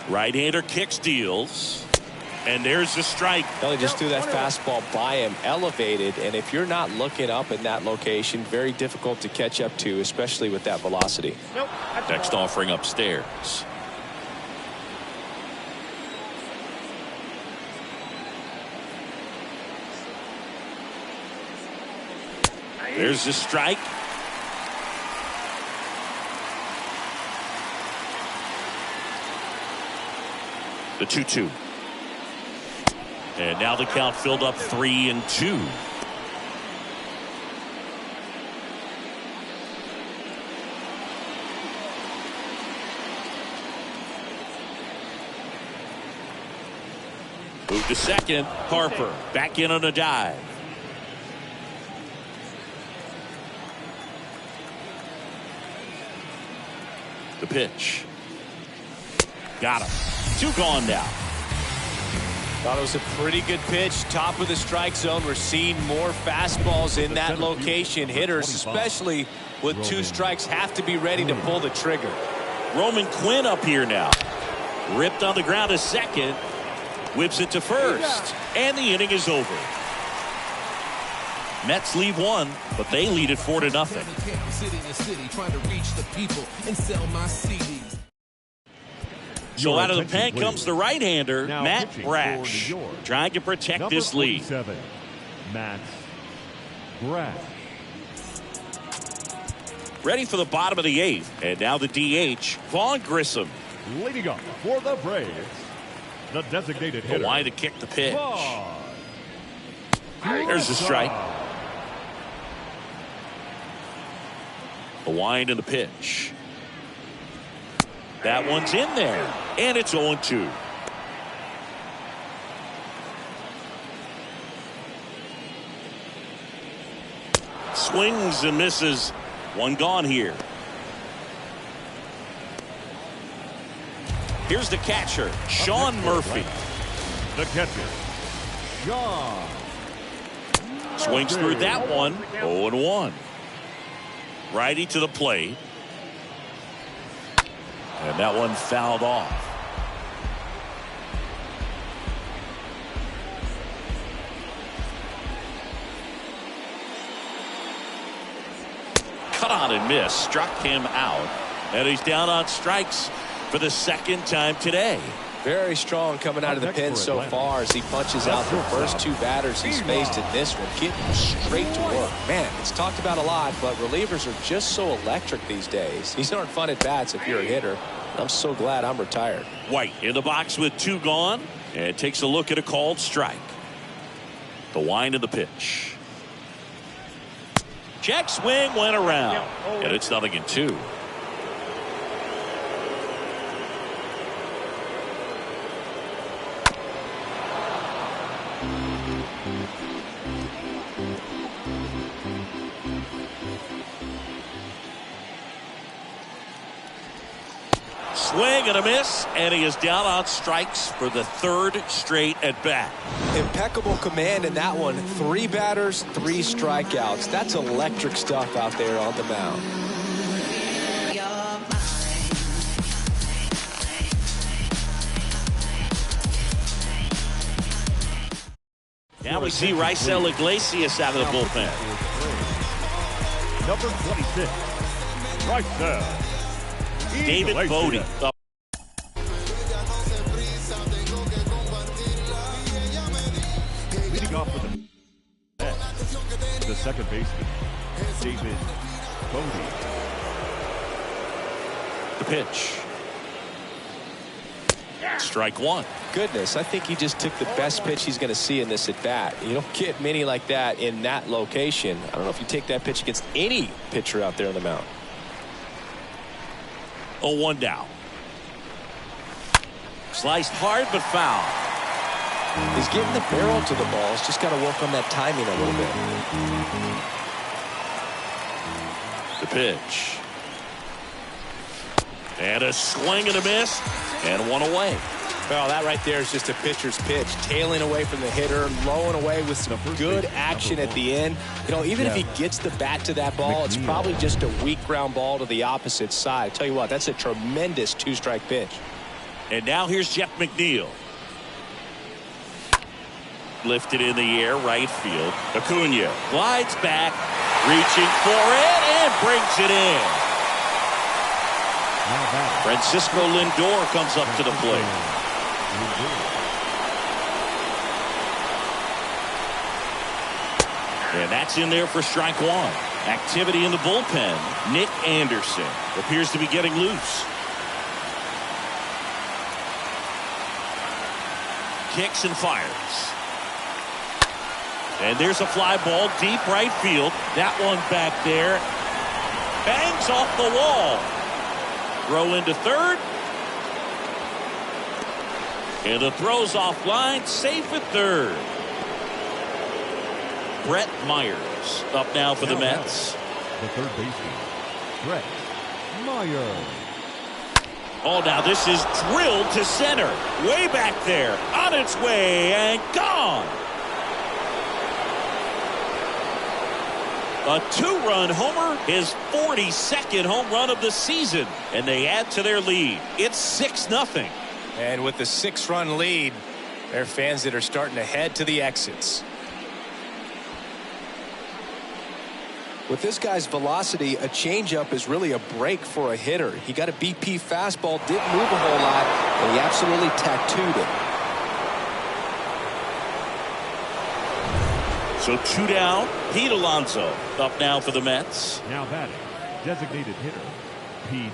Right-hander kicks, deals. And there's the strike. Well, he just threw that fastball by him, elevated, and if you're not looking up in that location, very difficult to catch up to, especially with that velocity. Next offering upstairs. There's the strike. The 2-2. And now the count filled up 3-2. Move to second. Harper back in on a dive. The pitch. Got him. 2 gone now. Thought it was a pretty good pitch. Top of the strike zone. We're seeing more fastballs in that location. Hitters, especially with 2 strikes, have to be ready to pull the trigger. Roman Quinn up here now. Ripped on the ground to second. Whips it to first. And the inning is over. Mets leave one, but they lead it 4-0. So out of the pen comes the right-hander, Matt Brash, trying to protect this lead. Matt Brash. Ready for the bottom of the 8th. And now the DH, Vaughn Grissom. Leading up for the Braves, the designated hitter. Why to kick the pitch. There's the strike. The wind and the pitch. That one's in there. And it's 0-2. Swings and misses. One gone here. Here's the catcher, Sean Murphy. The catcher, Sean. Swings through that one. 0-1. Righty to the plate. And that one fouled off. Cut on and miss. Struck him out. And he's down on strikes for the second time today. Very strong coming out of the pen so far as he punches out the first 2 batters he's faced in this one, getting straight to work. Man, it's talked about a lot, but relievers are just so electric these days. These aren't fun at bats if you're a hitter. I'm so glad I'm retired. White in the box with 2 gone, and takes a look at a called strike. The wind of the pitch. Check swing went around, and it's 0-2. Swing and a miss, and he is down on strikes for the 3rd straight at bat. Impeccable command in that one. 3 batters, 3 strikeouts. That's electric stuff out there on the mound. Now we see Raisel Iglesias out of the bullpen. Number 26, Raisel David Bodie. Leading off with the second baseman, David Bodie. The pitch. Strike 1. Goodness, I think he just took the best pitch he's going to see in this at bat. You don't get many like that in that location. I don't know if you take that pitch against any pitcher out there on the mound. 0-1 down. Sliced hard but foul. He's getting the barrel to the ball. He's just got to work on that timing a little bit. The pitch. And a swing and a miss. And one away. Well, that right there is just a pitcher's pitch. Tailing away from the hitter, lowing away with some good action at the end. You know, even if he gets the bat to that ball, it's probably just a weak ground ball to the opposite side. Tell you what, that's a tremendous 2-strike pitch. And now here's Jeff McNeil. Lifted in the air, right field. Acuna glides back, reaching for it, and brings it in. Francisco Lindor comes up to the plate. And that's in there for strike 1. Activity in the bullpen. Nick Anderson appears to be getting loose. Kicks and fires. And there's a fly ball deep right field. That one back there. Bangs off the wall. Throw into third. And the throw's offline. Safe at third. Brett Myers up now for the Mets. The third baseman, Brett Myers. Oh, now this is drilled to center. Way back there. On its way and gone. A 2-run homer, his 42nd home run of the season. And they add to their lead. It's 6-0. And with the 6-run lead, There are fans that are starting to head to the exits. With this guy's velocity, a changeup is really a break for a hitter. He got a BP fastball, didn't move a whole lot, and he absolutely tattooed it. So 2 down. Pete Alonso up now for the Mets. Now batting, designated hitter, Pete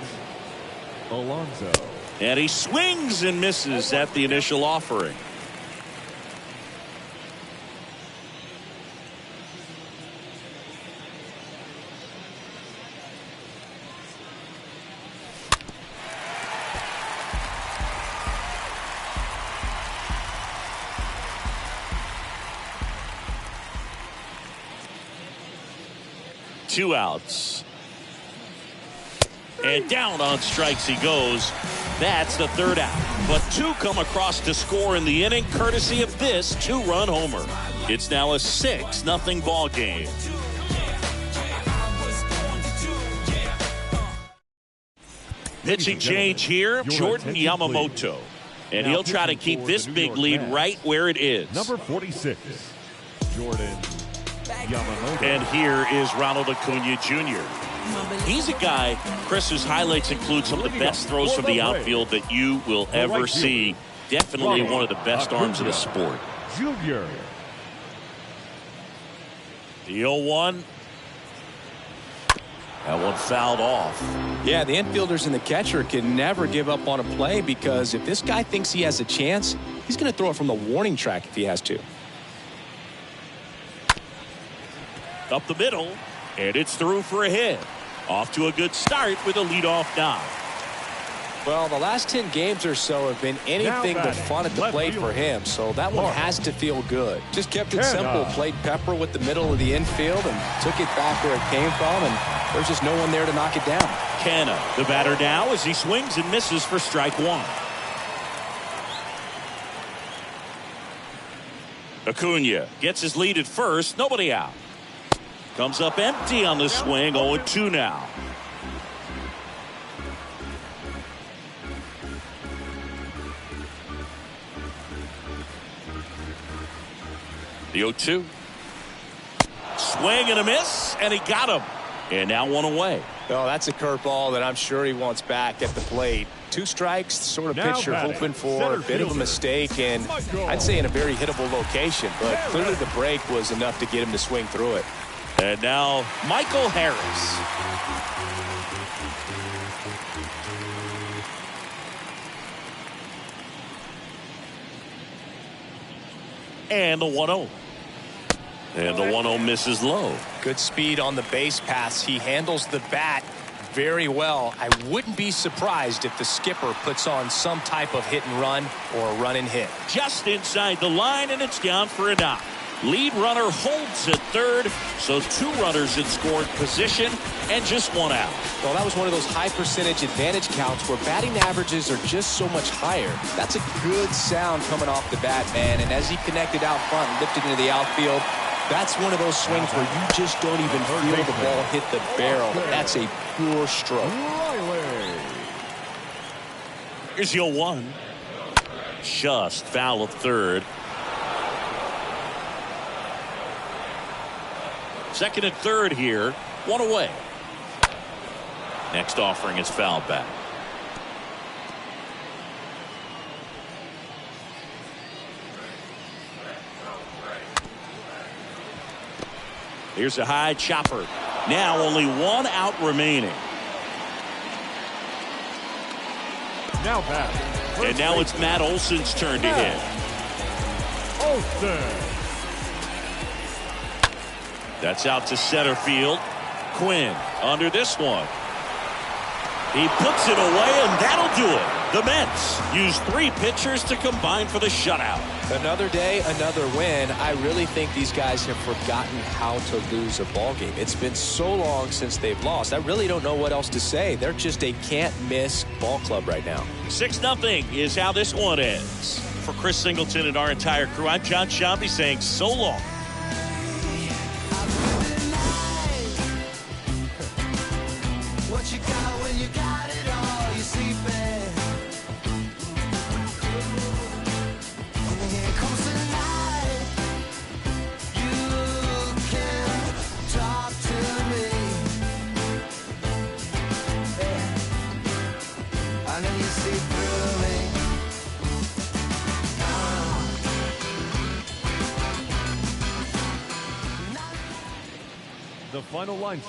Alonso. And he swings and misses at the initial offering. Two outs. And down on strikes he goes. That's the third out. But two come across to score in the inning, courtesy of this 2-run homer. It's now a 6-0 ball game. Pitching change here, Jordan Yamamoto. And he'll try to keep this big lead right where it is. Number 46, Jordan Yamamoto. And here is Ronald Acuna Jr. He's a guy, Chris, whose highlights include some of the best throws from the outfield that you will ever see. Definitely one of the best arms of the sport. Junior. The 0-1. That one fouled off. Yeah, the infielders and the catcher can never give up on a play, because if this guy thinks he has a chance, he's going to throw it from the warning track if he has to. Up the middle, and it's through for a hit. Off to a good start with a leadoff knock. Well, the last 10 games or so have been anything but fun at the plate for him, so that one has to feel good. Just kept it simple, played pepper with the middle of the infield and took it back where it came from, and there's just no one there to knock it down. Canna, the batter now, as he swings and misses for strike one. Acuna gets his lead at first, nobody out. Comes up empty on the swing, 0-2 now. The 0-2. Swing and a miss, and he got him. And now one away. Oh, that's a curveball that I'm sure he wants back at the plate. 2 strikes, the sort of pitch you're hoping for. A bit of a mistake, and I'd say in a very hittable location. But clearly the break was enough to get him to swing through it. And now Michael Harris. And the 1-0. And the 1-0 misses low. Good speed on the base pass. He handles the bat very well. I wouldn't be surprised if the skipper puts on some type of hit and run or a run and hit. Just inside the line, and it's down for a knock. Lead runner holds at third, so 2 runners in scoring position and just 1 out. Well, that was one of those high percentage advantage counts where batting averages are just so much higher. That's a good sound coming off the bat, man. And as he connected out front and lifted into the outfield, that's one of those swings where you just don't even feel the ball hit the barrel. That's a pure stroke. Here's the 0-1. Just foul of third. Second and third here. 1 away. Next offering is fouled back. Here's a high chopper. Now only 1 out remaining. Now back. And now it's Matt Olson's turn to hit. Olson. That's out to center field. Quinn under this one. He puts it away, and that'll do it. The Mets use 3 pitchers to combine for the shutout. Another day, another win. I really think these guys have forgotten how to lose a ball game. It's been so long since they've lost. I really don't know what else to say. They're just a can't-miss ball club right now. 6-0 is how this one ends. For Chris Singleton and our entire crew, I'm John Shambi saying so long. What you got when you got it all, you sleeping. The final line.